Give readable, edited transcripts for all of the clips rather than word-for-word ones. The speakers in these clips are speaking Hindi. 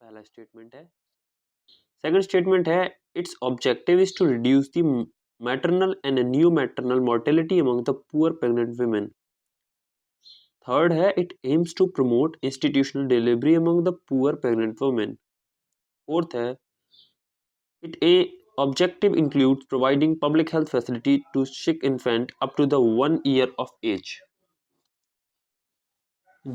पहला स्टेटमेंट है। सेकंड स्टेटमेंट है it's objective is to reduce the maternal and new maternal mortality among the poor pregnant women. Third है it aims to promote institutional delivery among the poor pregnant women. Fourth है it a objective includes providing public health facility to sick infant up to the 1 year of age।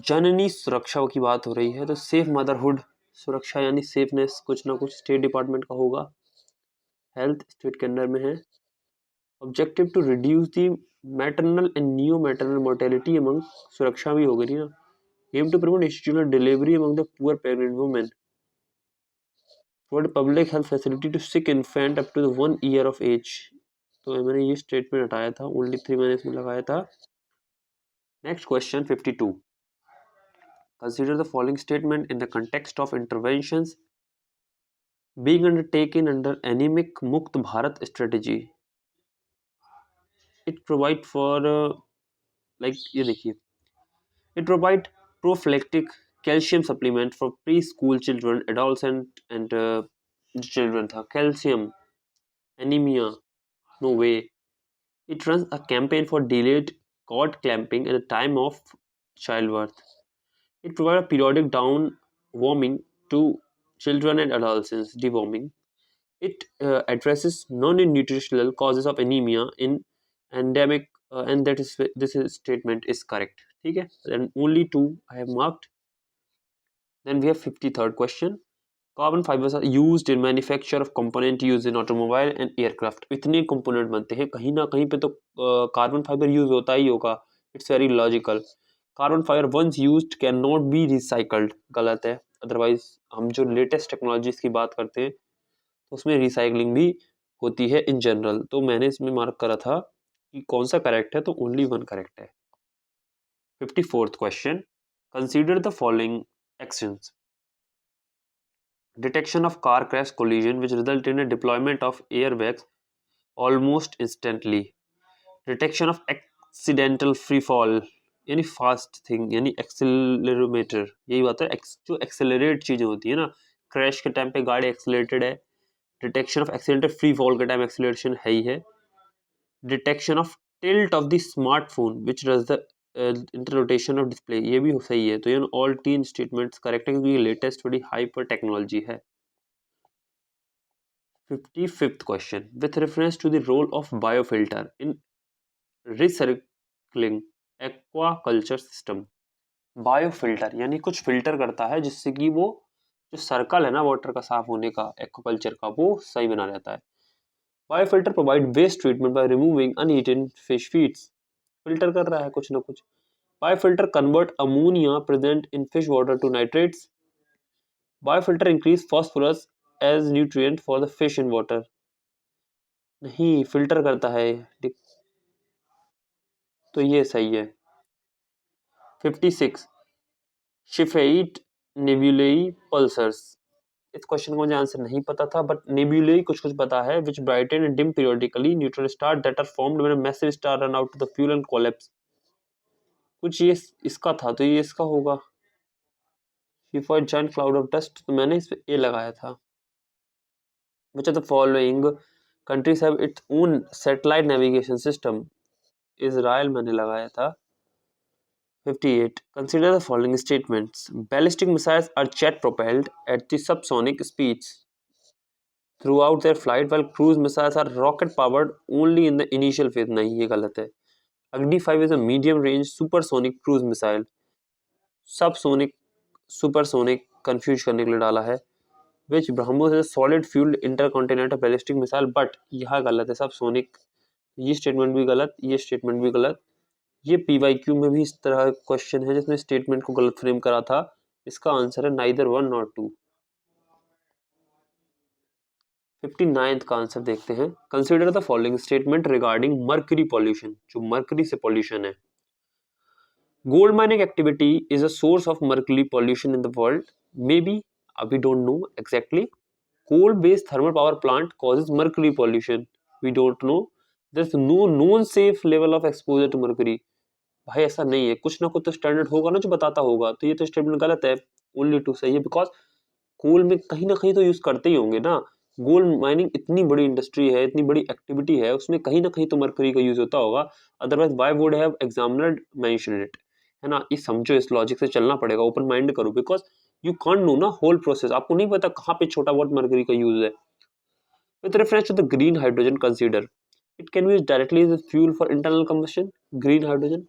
जननी सुरक्षा की बात हो रही है तो सेफ मदरहुड सुरक्षा यानी सेफनेस कुछ ना कुछ स्टेट डिपार्टमेंट का होगा। हेल्थ स्टेट के अंडर में है। Objective to reduce the maternal and new maternal mortality among सुरक्षा भी हो गई ना। Aim to promote institutional delivery among the poor pregnant women. Provide public health facility to sick infant up to the 1 year of age. तो मैंने ये स्टेटमेंट हटाया था, ओनली 3 मैंने इसमें लगाया था। Next question 52। Consider the following statement in the context of interventions being undertaken under anemic Mukt Bharat strategy. It provide for ये देखिए, it provide prophylactic calcium supplement for preschool children, adolescent and children था calcium anemia no way. It runs a campaign for delayed cord clamping at the time of childbirth. It provides a periodic down-warming to children and adolescents, deworming. It addresses non-nutritional causes of anemia in endemic, and this statement is correct. ठीक है? Then only 2 I have marked. Then we have 53rd question. Carbon fibers are used in manufacture of component used in automobile and aircraft. इतने component बनते हैं, कहीं ना कहीं पे तो कार्बन फाइबर यूज होता ही होगा. It's very logical. Carbon fibre once used can not be recycled, गलत है। अदरवाइज हम जो लेटेस्ट टेक्नोलॉजीज की बात करते हैं तो उसमें रिसाइकलिंग भी होती है इन जनरल। तो मैंने इसमें मार्क करा था कि कौन सा करेक्ट है, तो ओनली 1 करेक्ट है। 54th question. Consider the following actions. Detection of car crash collision which result in a deployment of airbags almost instantly. Detection of accidental free fall यानी फास्ट थिंग यानी एक्सेलरोमीटर, यही बात है। जो एक्सेलरेट चीजें होती है ना, क्रैश के टाइम पे गाड़ी एक्सेलरेटेड है, detection of accidental free fall के टाइम एक्सेलरेशन है ही है। Detection of tilt of the smartphone which does the inter rotation of display, ये भी सही है। तो ये ऑल 3 स्टेटमेंट्स करेक्ट है क्योंकि ये लेटेस्ट बड़ी हाइपर टेक्नोलॉजी है। 55th question. With reference to the role of biofilter in recirculating aquaculture system. Biofilter यानी कुछ फिल्टर करता है जिससे कि वो जो सर्कल है ना वाटर का साफ होने का, एक्वाकल्चर का, वो सही बना रहता है। Biofilter provide waste treatment by removing uneaten fish feeds. Filter कर रहा है कुछ ना कुछ। Biofilter convert ammonia present in fish water to nitrates. Biofilter increase phosphorus as nutrient for the fish in water. नहीं, फिल्टर करता है, तो ये सही है। 56 शिफेट नेबुलाई पल्सर्स। इस क्वेश्चन को मुझे आंसर नहीं पता था, बट नेबुलाई कुछ पता है। Which brighten and dim periodically neutron star that are formed when a massive star run out to the fuel and collapse. कुछ ये इसका था, तो ये इसका होगा। Before giant cloud of dust, तो मैंने इस पे ए लगाया था। Which of the following countries have its own satellite navigation system. Israel मैंने लगाया था। 58 consider the following statements. Ballistic missiles are jet propelled at the subsonic speeds throughout their flight, while cruise missiles are rocket powered only in the initial phase. नहीं, ये गलत है। Agni 5 is a medium range supersonic cruise missile. Subsonic supersonic confuse करने के लिए डाला है। Which BrahMos is a solid fueled intercontinental ballistic missile, but यहाँ गलत है। subsonic, ये स्टेटमेंट भी गलत, ये स्टेटमेंट भी गलत। ये PYQ में भी इस तरह क्वेश्चन है जिसमें स्टेटमेंट को गलत फ्रेम करा था। इसका आंसर है नाइदर 1 नॉट 2। 59th का आंसर देखते हैं। Consider the following statement regarding mercury pollution, जो मर्करी से पॉल्यूशन है। Gold mining activity is a source of mercury pollution in the world. May be, we don't know exactly. Coal based thermal power plant causes mercury pollution. We don't know. There is no known safe level of exposure to mercury. भाई ऐसा नहीं है, कुछ ना कुछ तो स्टैंडर्ड होगा ना जो बताता होगा। तो ये तो स्टेटमेंट गलत है, ओनली 2 सही है। बिकॉज कोल में कहीं ना कहीं तो यूज करते ही होंगे ना। गोल्ड माइनिंग इतनी बड़ी इंडस्ट्री है, इतनी बड़ी एक्टिविटी है, उसमें कहीं ना कहीं तो मरकरी का यूज होता होगा। Otherwise why would have examiner mention it, है ना। ये समझो, इस लॉजिक से चलना पड़ेगा, ओपन माइंड करो, बिकॉज यू कांट नो ना होल प्रोसेस, आपको नहीं पता कहाँ पे छोटा बहुत मरकरी का यूज है। With reference to the green hydrogen, consider it can be used directly as a fuel for internal combustion. Green hydrogen,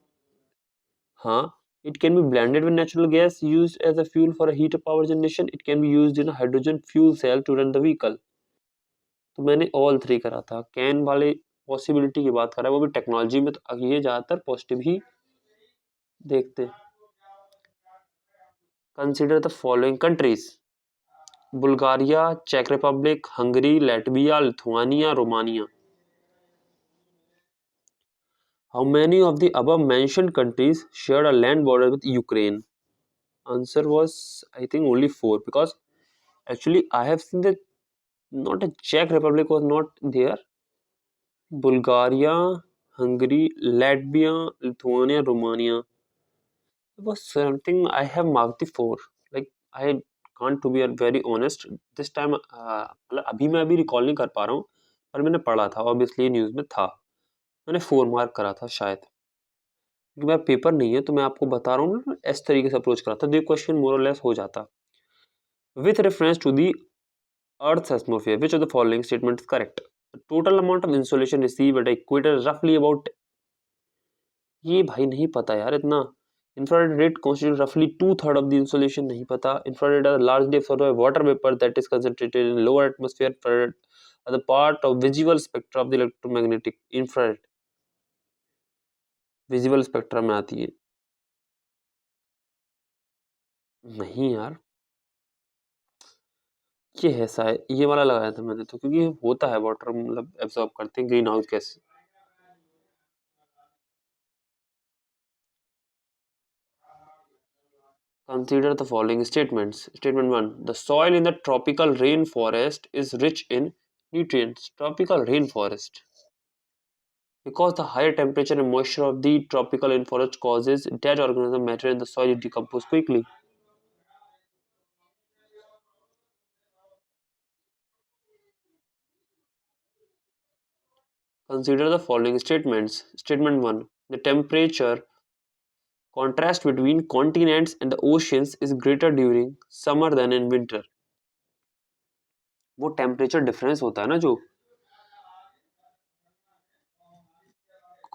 हाँ, it can be blended with natural gas used as a fuel for a heat power generation. It can be used in a hydrogen fuel cell to run the vehicle. तो मैंने ऑल थ्री करा था। कैन वाले पॉसिबिलिटी की बात कर रहा है, वो भी टेक्नोलॉजी में, तो ये ज्यादातर पॉजिटिव ही देखते हैं। Consider the following countries: Bulgaria, चेक Republic, Hungary, Latvia, Lithuania, Romania. How many of the above mentioned countries shared a land border with Ukraine? Answer was, I think, only 4, because actually I have seen that not a Czech Republic was not there. Bulgaria, Hungary, Latvia, Lithuania, Romania. It was something I have marked the 4. Like I can't, to be very honest, this time मतलब अभी मैं अभी रिकॉल नहीं कर पा रहा हूँ, पर मैंने पढ़ा था, ऑब्वियसली न्यूज़ में था, मैंने 4 मार्क करा था शायद, क्योंकि मेरा पेपर नहीं है तो मैं आपको बता रहा हूँ ना, इस तरीके से अप्रोच करा था, तो ये क्वेश्चन मोर और लेस हो जाता। With reference to the Earth's atmosphere, which of the following statement is correct? The total amount of insolation received at equator roughly about, ये भाई नहीं पता यार इतना। Infrared rate constitute roughly 2/3 of the insolation, नहीं पता। Infrared are largely absorbed by water vapor that is concentrated in lower atmosphere. Infrared are the part of visible spectra of the electromagnetic infrared, visible spectra में आती है। नहीं यार, ये है शायद, ये वाला लगाया था मैंने तो, क्योंकि होता है वाटर मतलब एब्जॉर्ब करते हैं green house gas. Consider the following statements. Statement 1. The soil in the tropical rainforest is rich in nutrients. Tropical rainforest. Because the higher temperature and moisture of the tropical rainforest causes dead organism matter in the soil to decompose quickly. Consider the following statements. Statement 1. The temperature contrast between continents and the oceans is greater during summer than in winter. वो टेम्परेचर डिफरेंस होता है ना, जो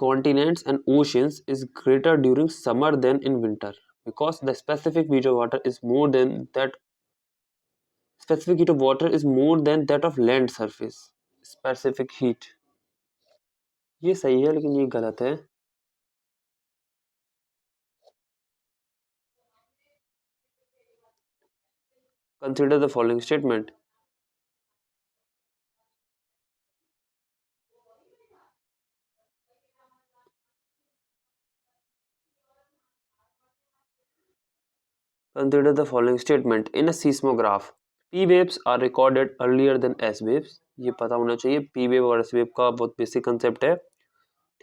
continents and oceans is greater during summer than in winter, because the specific heat of water is more than that of land surface. Specific heat, ये सही है लेकिन ये गलत है। Consider the following statement. Consider the following statement. In a seismograph, P waves are recorded earlier than S waves. ये पता होना चाहिए, P wave और S wave का बहुत बेसिक कंसेप्ट है।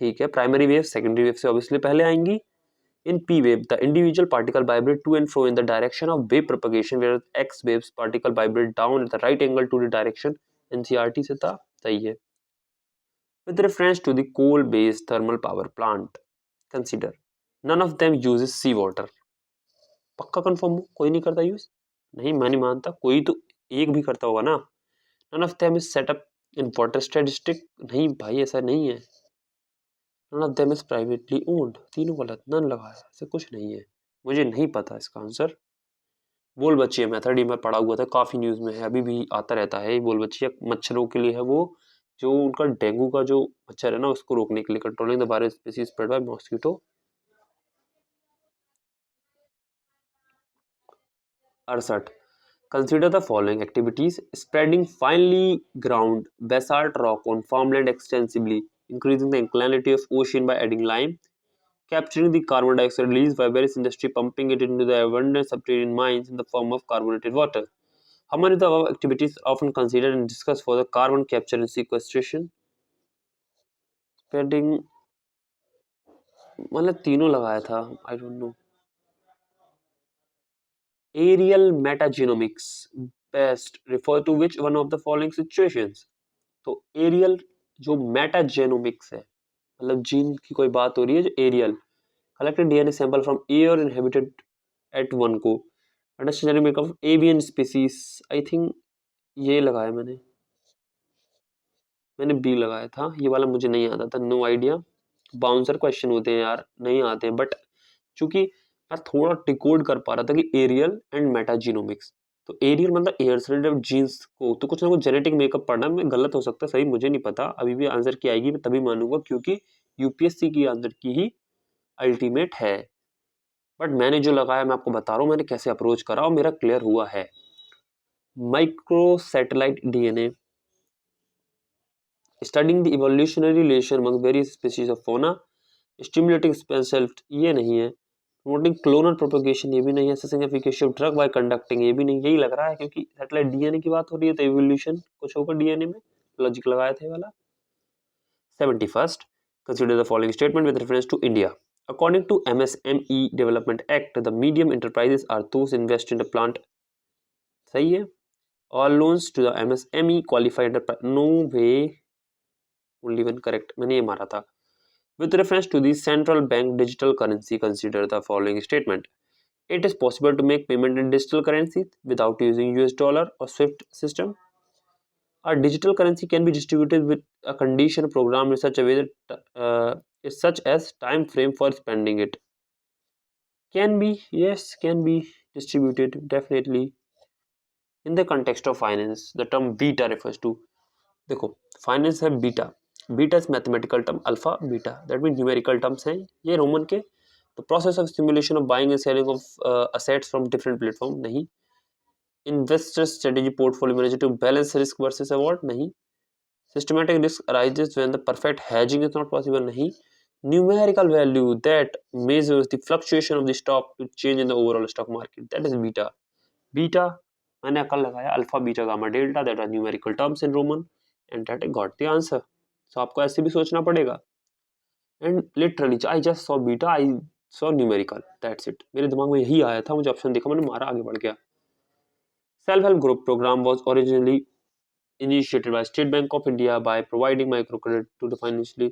ठीक है, प्राइमरी वेव सेकेंडरी वेव से ऑब्वियसली पहले आएंगी। In P wave, the individual particle vibrate to and fro in the direction of wave propagation, whereas X waves particle vibrate down at the right angle to the direction. NCERT से था, सही है। With reference to the coal-based thermal power plant, consider none of them uses seawater. पक्का कंफर्म हो, कोई नहीं करता यूज? नहीं, मैं नहीं मानता, कोई तो एक भी करता होगा ना। None of them is set up in water statistic. नहीं भाई, ऐसा नहीं है। None of them is privately owned. तीनों गलत, नन लगाया, ऐसा कुछ नहीं है। मुझे नहीं पता इसका आंसर। बोल बच्चिया मेथड, ये मैं पढ़ा हुआ था, काफी न्यूज में है, अभी भी आता रहता है। बोल बच्चिया मच्छरों के लिए है, वो जो उनका डेंगू का जो मच्छर है ना, उसको रोकने के लिए, controlling the virus species spread by mosquito. 68. Consider the following activities: spreading finely ground basalt rock on farmland extensively, increasing the alkalinity of ocean by adding lime, capturing the carbon dioxide released by various industry, pumping it into the abundant subterranean mines in the form of carbonated water. How many of the above activities are often considered and discussed for the carbon capture and sequestration? Spreading, मतलब तीनों लगाया था, I don't know. Aerial metagenomics, best refer to which one of the following situations? तो एरियल जो मेटाजेनोमिक्स है, मतलब जीन की कोई बात हो रही है, जो aerial collected DNA sample from air inhabited at one को understanding make of avian species. I think ये लगाया मैंने बी लगाया था, ये वाला मुझे नहीं आता था, नो आइडिया। बाउंसर क्वेश्चन होते हैं यार, नहीं आते हैं, बट चूंकि मैं थोड़ा डिकोड कर पा रहा था कि एरियल एंड मेटाजीनोमिक्स, तो एरियल मतलब एयर से रिलेटेड जीन्स को, तो कुछ ना कुछ जेनेटिक मेकअप पढ़ना में गलत हो सकता है, सही मुझे नहीं पता, अभी भी आंसर की आएगी मैं तभी मानूंगा क्योंकि यूपीएससी की आंसर की ही अल्टीमेट है। बट मैंने जो लगाया मैं आपको बता रहा हूँ मैंने कैसे अप्रोच करा और मेरा क्लियर हुआ है। Micro satellite DNA studying the evolutionary relation among various species of fauna, stimulating self ये नहीं है, प्रमोटिंग क्लोनल प्रोपेगेशन ये भी नहीं है, assessing efficacy of drug bye conducting ये भी नहीं, यही लग रहा है क्योंकि सैटेलाइट डीएनए की बात हो रही है तो इवोल्यूशन कुछ होगा डीएनए में, लॉजिक लगाया था ये वाला। 71st, consider the following statement with reference to India. According to MSME Development Act, the medium enterprises are those invest in the plant. सही है। All loans to the MSME qualify under no way, only one correct, मैंने ये मारा था। With reference to the central bank digital currency, consider the following statement. It is possible to make payment in digital currency without using US dollar or SWIFT system. A digital currency can be distributed with a condition programmed in such a way that such as time frame for spending it. Can be, yes, can be distributed definitely. In the context of finance, the term beta refers to, देखो फाइनेंस है beta, beta is mathematical term, alpha beta that mean numerical terms हैं ये रोमन के। तो process of simulation of buying and selling of assets from different platform, नहीं। Investor strategy portfolio manager to balance risk versus award, नहीं। Systematic risk arises when the perfect hedging is not possible, नहीं। Numerical value that measures the fluctuation of the stock to change in the overall stock market, that is beta. Beta मैंने कल लगाया alpha beta gamma delta, that are numerical terms in Roman and that I got the answer. So आपको ऐसे भी सोचना पड़ेगा। And literally I just saw beta, I saw numerical, that's it, मेरे दिमाग में यही आया था, मुझे ऑप्शन देखा मैंने मारा, आगे बढ़ गया। Self help group programme was originally initiated by State Bank of India by providing microcredit to the financially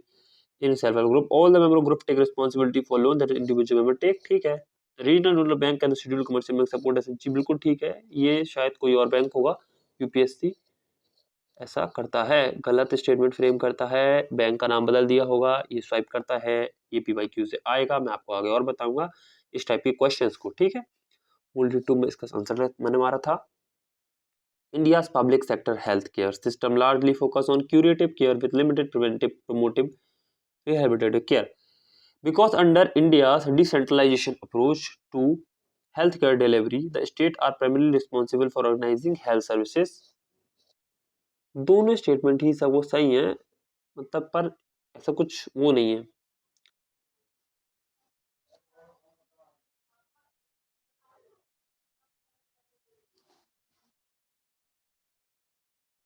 in self-help group. All the member group take responsibility for loan that individual member take, ठीक है। Regional rural bank and schedule commercial bank support SHG, बिल्कुल ठीक है, ये शायद कोई और बैंक होगा, यूपीएससी ऐसा करता है, गलत स्टेटमेंट फ्रेम करता है, बैंक का नाम बदल दिया होगा, ये स्वाइप करता है, ये पीवाईक्यू से आएगा, मैं आपको आगे और बताऊंगा इस टाइप के क्वेश्चंस को, ठीक है। मूल टू में इसका आंसर मैंने मारा था। India's public sector healthcare system largely focus on curative care with limited preventive, promotive, rehabilitative care. Because under India's decentralization approach to healthcare delivery, the states are primarily responsible for organizing health services. दोनों स्टेटमेंट ही सब वो सही है, मतलब पर ऐसा कुछ वो नहीं है।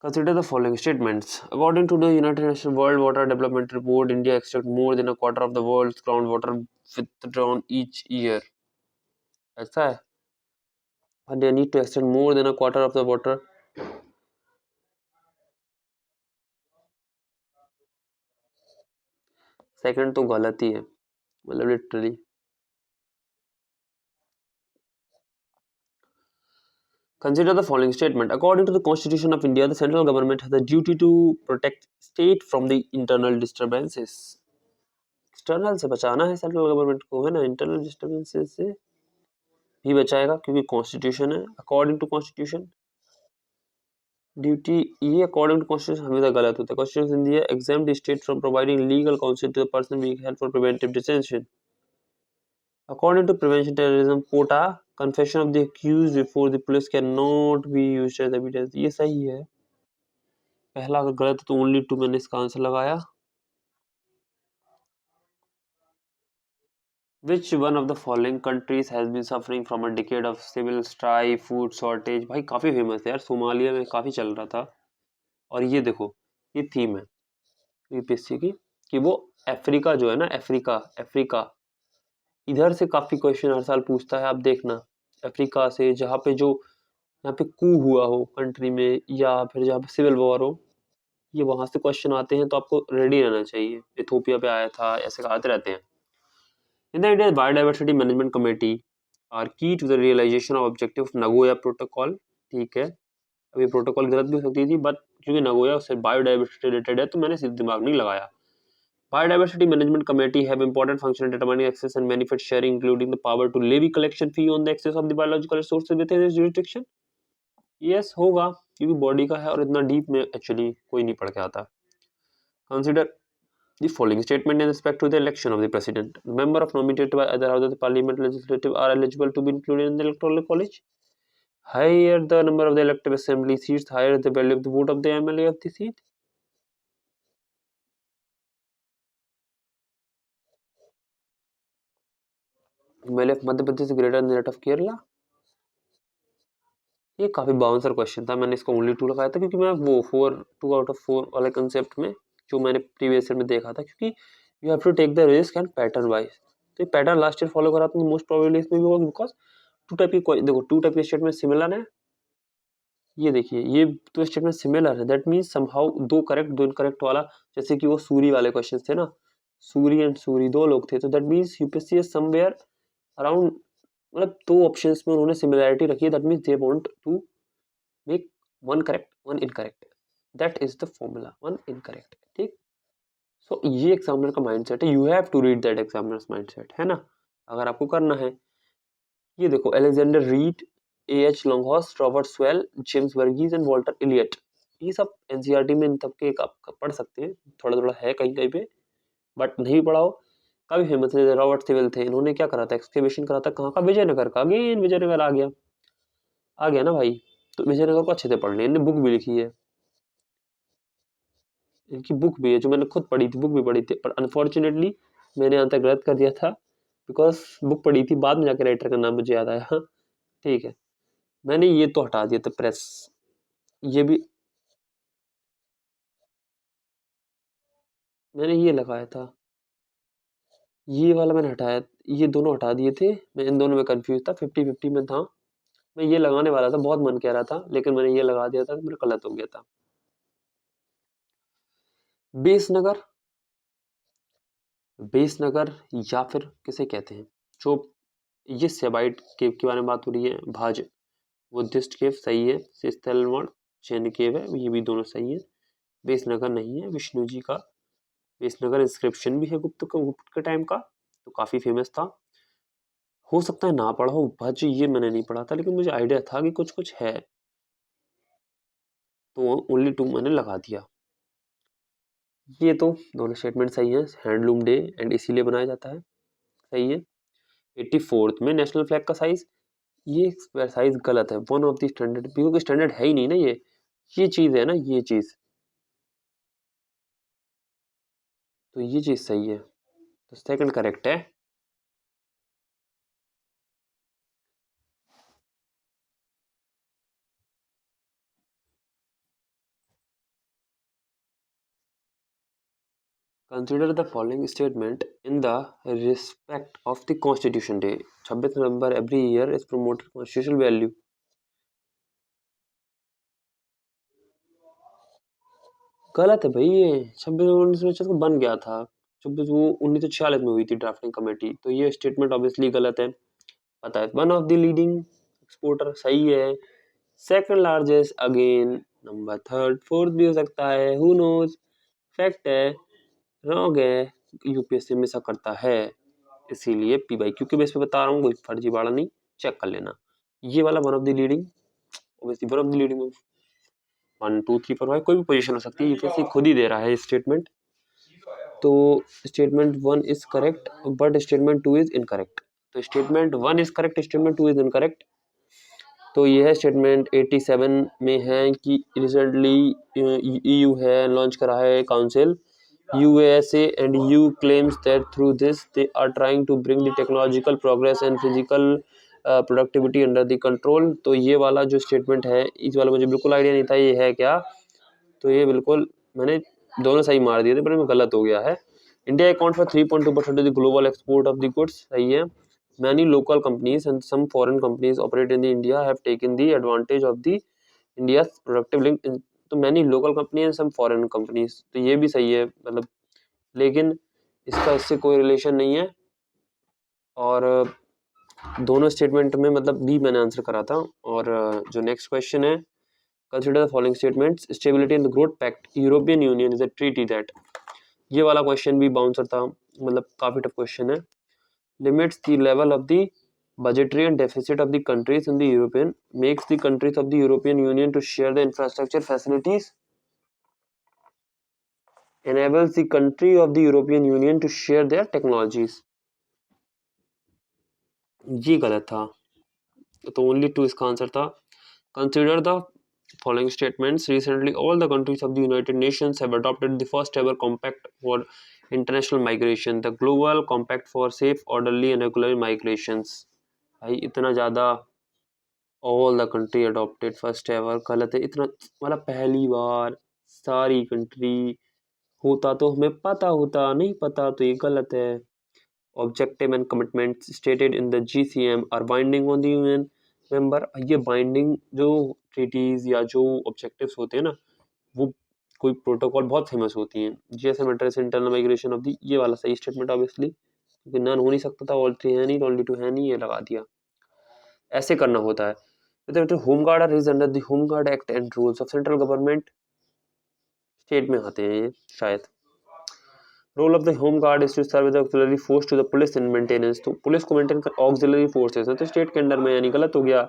Consider the following statements. According to the United Nations World Water Development Report, India extracts more than a quarter of the world's groundwater withdrawn each year. ऐसा है, and they need to extract more than a quarter of the water. Second तो गलत ही है, मतलब literally. Consider the following statement. According to the Constitution of India, the central government has a duty to protect state from the internal disturbances. External से बचाना है सेंट्रल गवर्नमेंट को, है ना, इंटरनल डिस्टर्बेंसेस से भी बचाएगा क्योंकि कॉन्स्टिट्यूशन है। अकॉर्डिंग टू कॉन्स्टिट्यूशन ड्यूटी, ये अकॉर्डिंग टू कॉन्स्टिट्यूशन हमेशा गलत होता है। कॉन्स्टिट्यूशन दिया exempt state from providing legal counsel to the person being help for preventive detention. According to Prevention Terrorism quota, confession of the accused before the police cannot be used as evidence, ये सही है। पहला अगर गलत है तो ओनली टू मैंने इसका आंसर लगाया। Which one of the following countries has been suffering from a decade of civil strife, food shortage? भाई काफी फेमस है यार, सोमालिया में काफी चल रहा था। और ये देखो, ये थीम है यूपीएससी की कि वो अफ्रीका जो है ना, अफ्रीका अफ्रीका इधर से काफी क्वेश्चन हर साल पूछता है, आप देखना अफ्रीका से, जहाँ पे जो यहाँ पे कू हुआ हो कंट्री में या फिर जहाँ पे सिविल वॉर हो, ये वहां से क्वेश्चन आते हैं तो आपको रेडी रहना चाहिए। इथोपिया पे आया था, ऐसे आते रहते हैं। In the India biodiversity management committee are key to the realisation of objective of Nagoya protocol. ठीक है, अभी प्रोटोकॉल गलत भी हो सकती थी, बट क्योंकि नगोया उससे बायोडाइवर्सिटी रिलेटेड है तो मैंने सीधे दिमाग नहीं लगाया। Biodiversity Management Committee have important function in determining access and benefit sharing, including the power to levy collection fee on the access of the biological resources within its jurisdiction. Yes, होगा, क्योंकि बॉडी का है और इतना डीप में एक्चुअली कोई नहीं पढ़ के आता। Consider the following statement in respect to the election of the president. Member of nominated by other house of the parliament legislative are eligible to be included in the electoral college. Higher the number of the elective assembly seats, higher the value of the vote of the MLA of the seat. MLA of Madhya Pradesh is greater than that of Kerala. ये काफ़ी बाउंसर क्वेश्चन था, मैंने इसको ओनली 2 लगाया था क्योंकि मैं वो 2 आउट ऑफ 4 वाले कंसेप्ट में जो मैंने प्रीवियस ईयर में देखा था, क्योंकि you have to take the risk and pattern wise. तो ये पैटर्न लास्ट ईयर फॉलो करा तो मोस्ट प्रोबेबली इसमें भी होगा, बिकॉज 2 टाइप की देखो 2 टाइप के स्टेटमेंट सिमिलर है। ये देखिए ये 2 स्टेटमेंट सिमिलर है, that means somehow 2 correct 2 incorrect वाला, जैसे कि वो सूरी वाले क्वेश्चन थे ना, सूरी एंड सूरी 2 लोग थे, तो that means UPSC is somewhere around, मतलब 2 ऑप्शंस में उन्होंने सिमिलैरिटी रखी है, that means they want to make one correct one incorrect, that is the formula, one incorrect। ठीक, सो ये एग्जामिनर का माइंडसेट है, you have to read that examiner's mindset, है ना, अगर आपको करना है। ये देखो Alexander Rea, A H Longhurst, Robert Sewell, James वर्गीज एंड वॉल्टर इलियट, ये सब एनसीईआरटी में इन तब के आप पढ़ सकते हैं, थोड़ा थोड़ा है कहीं कहीं पे, बट नहीं पढ़ाओ। काफी फेमस है, रॉबर्ट सिविल थे, इन्होंने क्या करा था, एक्सकेवेशन करा था, कहाँ का, विजयनगर का, अगेन विजयनगर आ गया ना भाई, तो विजयनगर को अच्छे से पढ़ लें, इन्होंने बुक भी लिखी है, इनकी बुक भी है जो मैंने खुद पढ़ी थी, बुक भी पढ़ी थी, पर अनफॉर्चुनेटली मैंने यहाँ तक गलत कर दिया था, बिकॉज बुक पढ़ी थी, बाद में जाकर राइटर का नाम मुझे याद आया। हाँ ठीक है, मैंने ये तो हटा दिया था, प्रेस, ये भी मैंने ये लगाया था, ये वाला मैंने हटाया, ये दोनों हटा दिए थे, मैं इन दोनों में कंफ्यूज था, 50-50 में था, मैं ये लगाने वाला था, बहुत मन कह रहा था, लेकिन मैंने ये लगा दिया था तो मेरा गलत हो गया था। बेसनगर, बेसनगर या फिर किसे कहते हैं, जो ये सेबाइट केव के बारे में बात हो रही है, भाज बुद्धिस्ट केव सही है, सिस्थलवण जैन केव है, ये भी दोनों सही है। बेसनगर नहीं है, विष्णु जी का बेसनगर इंस्क्रिप्शन भी है गुप्त के टाइम का, तो काफी फेमस था। हो सकता है ना पढ़ा हो भज, ये मैंने नहीं पढ़ा था, लेकिन मुझे आइडिया था कि कुछ कुछ है, तो ओनली 2 मैंने लगा दिया। ये तो दोनों स्टेटमेंट सही है, हैंडलूम डे एंड इसीलिए बनाया जाता है, सही है। 84th में नेशनल फ्लैग का साइज, ये साइज गलत है, वन ऑफ द स्टैंडर्ड, क्योंकि स्टैंडर्ड है ही नहीं ना, ये चीज है ना, ये चीज, तो ये चीज सही है, तो सेकंड करेक्ट है। Consider the following statement in the respect of the Constitution Day. 26 November every year is promoted constitutional value. गलत है भाई, ये 26 को बन गया था, 26 वो 1946 में हुई थी ड्राफ्टिंग कमेटी, तो ये स्टेटमेंट ऑब्वियसली गलत है, पता है। One of the leading exporter सही है, second largest again, number third fourth भी हो सकता है, हु नोज, फैक्ट है, रॉन्ग है, यूपीएससी में ऐसा करता है, इसीलिए पी बाई क्यू के बेस पे बता रहा हूँ, कोई फर्जीवाड़ा नहीं, चेक कर लेना। ये वाला one of the leading, obviously one of the leading 1 2 3 4 5 कोई भी पोजीशन हो सकती है, यूपीएससी खुद ही दे रहा है स्टेटमेंट, तो statement 1 is correct but statement 2 is incorrect, तो statement 1 is correct, statement 2 is incorrect. तो ये है स्टेटमेंट 87 में है कि रिसेंटली ईयू है लॉन्च करा है council, USA and EU claims that through this they are trying to bring the technological progress and physical productivity under the control। तो ये वाला जो स्टेटमेंट है, इस वाला मुझे बिल्कुल आइडिया नहीं था ये है क्या, तो ये बिल्कुल मैंने दोनों सही मार दिए थे, पर मैं गलत हो गया है। India account for 3.2% of the global export of the goods, सही है। many local companies and some foreign companies operate in the India have taken the advantage of the India's productive link in, तो many local companies and some foreign companies, तो ये भी सही है मतलब, लेकिन इसका इससे कोई रिलेशन नहीं है। और दोनों स्टेटमेंट में मतलब बी मैंने आंसर करा था। और जो नेक्स्ट क्वेश्चन है, consider the following statements, stability in the growth pact, European Union is a treaty that, ये वाला क्वेश्चन भी बाउंसर था, मतलब काफी टफ क्वेश्चन है। Limits the level of the budgetary and deficit of the countries in the European, makes the countries of the European Union to share the infrastructure facilities, enables the country of the European Union to share their technologies, ये गलत था, तो ओनली टू इसका आंसर था। Consider the following statements, recently all the countries of the United Nations have adopted the first ever compact for international migration, the global compact for safe, orderly and regular migrations। भाई इतना ज़्यादा all the country adopted first ever, गलत है इतना, मतलब पहली बार सारी कंट्री, होता तो हमें पता होता, नहीं पता तो ये गलत है। Objective and commitment stated in the GCM are binding on the union member, ये बाइंडिंग जो ट्रीटीज या जो ऑब्जेक्टिव्स होते हैं ना, वो कोई प्रोटोकॉल बहुत फेमस होती हैं। GSM address internal migration of the, ये वाला सही स्टेटमेंट ऑब्वियसली, क्योंकि नन हो नहीं सकता था, ऑल थ्री है नहीं, ऑनली टू है नहीं, ये लगा दिया। ऐसे करना होता है। Home guard is under the home guard act and rules of central government, state में आते हैं ये शायद। Role of the home guard is to serve as auxiliary force to the police in maintenance, तो पुलिस को मेंटेन कर ऑक्सिलरी फोर्सेस है, तो स्टेट के अंडर में, यानी गलत हो गया।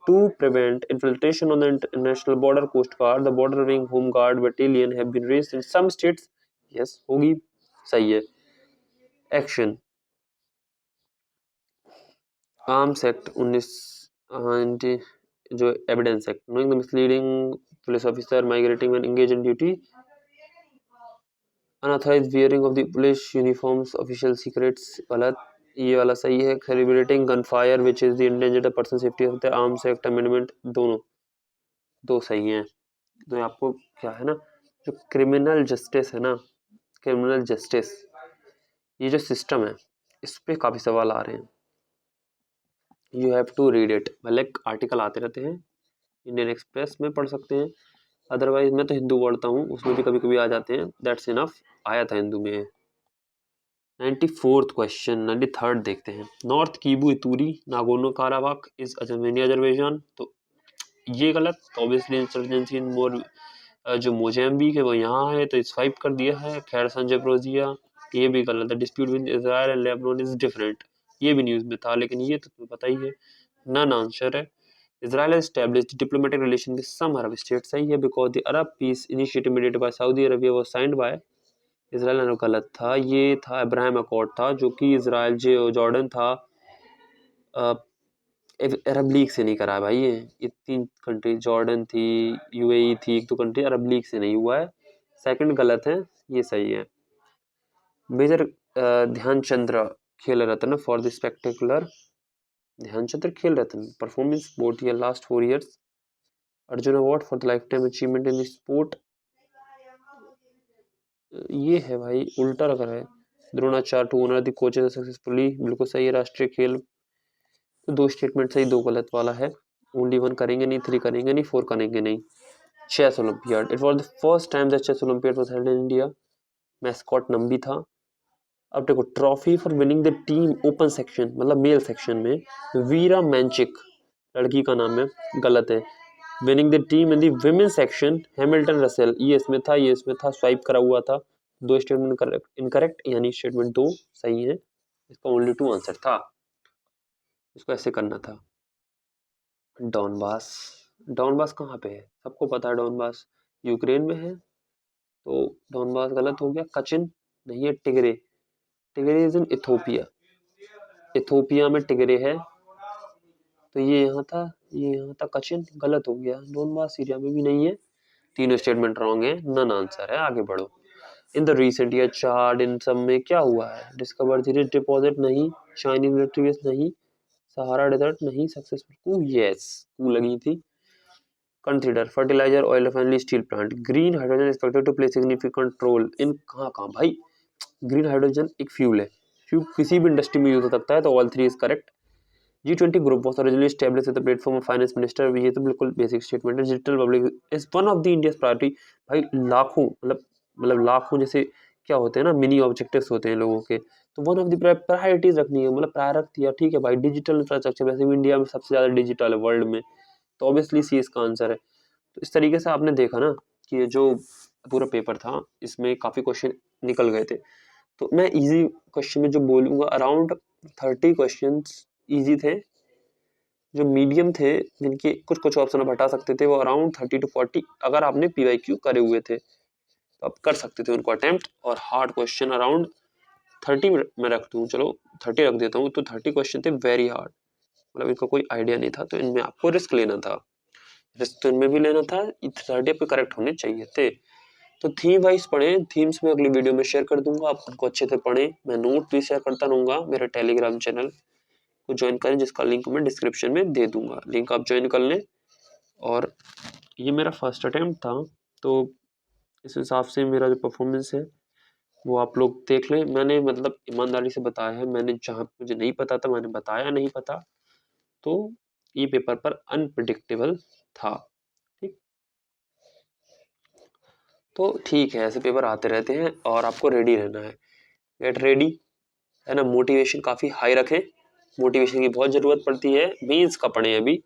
To prevent infiltration on the international border, coast guard, the border wing home guard battalion have been raised in some states, yes होगी, सही है। एक्शन आर्म्स एक्ट 19 जो evidence act, knowing the misleading police officer migrating when engage in duty, unauthorized wearing of the police uniforms, official secrets, गलत, ये वाला सही है। Celebrating gun fire which is the endangered the person safety of the arms act amendment, दोनों दो सही हैं। तो आपको क्या है ना, जो क्रिमिनल जस्टिस है ना, क्रिमिनल जस्टिस ये जो सिस्टम है, इस पे काफ़ी सवाल आ रहे हैं। You have to read it, भले आर्टिकल आते रहते हैं, इंडियन एक्सप्रेस में पढ़ सकते हैं, अदरवाइज मैं तो हिंदू पढ़ता हूँ, उसमें भी कभी कभी आ जाते हैं, दैट्स इनफ, आया था हिंदू में। 94th क्वेश्चन, 93rd देखते हैं। North Kivu Ituri Nagorno Karabakh is Armenia Azerbaijan, तो ये गलत, ऑब्वियसली इंसर्जेंसी इन मोर जो मोजाम्बिक है वो यहाँ है, तो स्वाइप कर दिया है। खैर संजय प्रोजिया, ये भी गलत है। Dispute with Israel and Lebanon is different, ये भी न्यूज़ में था, लेकिन ये तो तुम्हें पता ही है, नन आंसर है। Israel has established diplomatic relation with some Arab states, सही है, because the Arab peace initiative mediated by Saudi Arabia was signed by Israel, and गलत था, ये था अब्राहम अकॉर्ड था, जो कि इसराइल जो जॉर्डन था, अरब लीग से नहीं करा है भाई, ये तीन कंट्री, जॉर्डन थी, UAE थी, एक दो कंट्री, अरब लीग से नहीं हुआ है। सेकंड गलत है, ये सही है। Major Dhyanchandra Khel Ratna for the spectacular, Dhyanchandra Khel Ratna performance sport year last 4 years, Arjun award for the life time achievement in sport, ये है भाई, उल्टा लग रहा है। Dronacharya to honour the coaches successfully, बिल्कुल सही है। राष्ट्रीय खेल, तो दो स्टेटमेंट सही, दो गलत वाला है। ओनली 1 करेंगे नहीं, 3 करेंगे नहीं, 4 करेंगे नहीं। Chess olympiad, it was the first time that chess olympiad was held in India, mascot Nambi था। अब देखो, trophy for winning the team open section, मतलब मेल सेक्शन में वीरा मैंचिक, लड़की का नाम है, गलत है। Winning the team in the women section Hamilton Russell, ये इसमें था, ये इसमें था, स्वाइप करा हुआ था। दो स्टेटमेंट इनकरेक्ट, यानी स्टेटमेंट 2 सही है, इसका ओनली 2 आंसर था। इसको ऐसे करना था। डॉनबास, डॉनबास कहाँ पे है, सबको पता है डॉनबास यूक्रेन में है, तो डॉनबास गलत हो गया। कचिन नहीं है, Tigray, Tigray is in Ethiopia, Ethiopia में टिग्रे है, तो ये यहाँ था, ये यहाँ था। कचिन गलत हो गया, डॉनबास सीरिया में भी नहीं है, तीनों स्टेटमेंट रॉन्ग है, नन आंसर है, आगे बढ़ो। In the recent year chart, इन सब में क्या हुआ है, डिस्कवर द रिच डिपॉजिट नहीं, चाइनीज मिलिट्री बेस नहीं, सहारा डेजर्ट नहीं, सक्सेसफुल यस लगी थी। Consider fertiliser oil refinery steel plant, green hydrogen expected to play significant role in, कहाँ कहाँ भाई, ग्रीन हाइड्रोजन एक फ्यूल है, किसी भी इंडस्ट्री में यूज हो सकता है, तो all three is correct. G20 group was originally established as the platform of finance minister। ये तो बिल्कुल बेसिक स्टेटमेंट है। Digital public is one of the India's priority. भाई लाखों मतलब लाखों जैसे क्या होते हैं ना, मिनी ऑब्जेक्टिव्स होते हैं लोगों के, तो वन ऑफ द प्रायोरिटीज रखनी है, मतलब प्रायोरिटी है, ठीक है भाई। डिजिटल इंफ्रास्ट्रक्चर, वैसे भी इंडिया में सबसे ज़्यादा डिजिटल है वर्ल्ड में, तो ऑब्वियसली सी इसका आंसर है। तो इस तरीके से आपने देखा ना कि ये जो पूरा पेपर था इसमें काफ़ी क्वेश्चन निकल गए थे। तो मैं इजी क्वेश्चन में जो बोलूँगा, अराउंड 30 क्वेश्चन इजी थे। जो मीडियम थे, जिनके कुछ कुछ ऑप्शन आप हटा सकते थे, वो अराउंड 30 to 40 अगर आपने PYQ करे हुए थे तो आप कर सकते थे उनको अटेम्प्ट। और हार्ड क्वेश्चन अराउंड 30 में रख दूँ, चलो 30 रख देता हूँ, तो 30 क्वेश्चन थे वेरी हार्ड, मतलब इनका कोई आइडिया नहीं था, तो इनमें आपको रिस्क लेना था। रिस्क तो इनमें भी लेना था, 30 पे करेक्ट होने चाहिए थे। तो थीम वाइज पढ़ें, थीम्स में अगली वीडियो में शेयर कर दूंगा, आप उनको अच्छे से पढ़ें। मैं नोट भी शेयर करता रहूँगा, मेरे टेलीग्राम चैनल को ज्वाइन करें, जिसका लिंक मैं डिस्क्रिप्शन में दे दूंगा, लिंक आप ज्वाइन कर लें। और ये मेरा फर्स्ट अटेम्प्ट था, तो इस हिसाब से मेरा जो परफॉर्मेंस है वो आप लोग देख लें। मैंने मतलब ईमानदारी से बताया है, मैंने जहाँ मुझे नहीं पता था मैंने बताया, नहीं पता तो ये पेपर पर अनप्रिडिक्टेबल था, ठीक। तो ठीक है, ऐसे पेपर आते रहते हैं और आपको रेडी रहना है, गेट रेडी, है ना। मोटिवेशन काफ़ी हाई रखें, मोटिवेशन की बहुत ज़रूरत पड़ती है। मेंस का पढ़ें अभी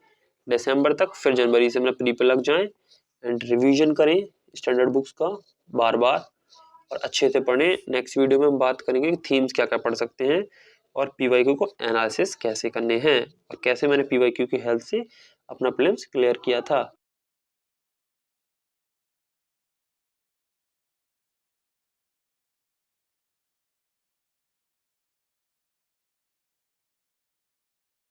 दिसंबर तक, फिर जनवरी से अपना प्री पे लग जाएं एंड रिवीजन करें स्टैंडर्ड बुक्स का बार बार और अच्छे से पढ़ें। नेक्स्ट वीडियो में हम बात करेंगे कि थीम्स क्या क्या पढ़ सकते हैं और PYQ को एनालिसिस कैसे करने हैं और कैसे मैंने PYQ की हेल्प से अपना प्रीलिम्स क्लियर किया था।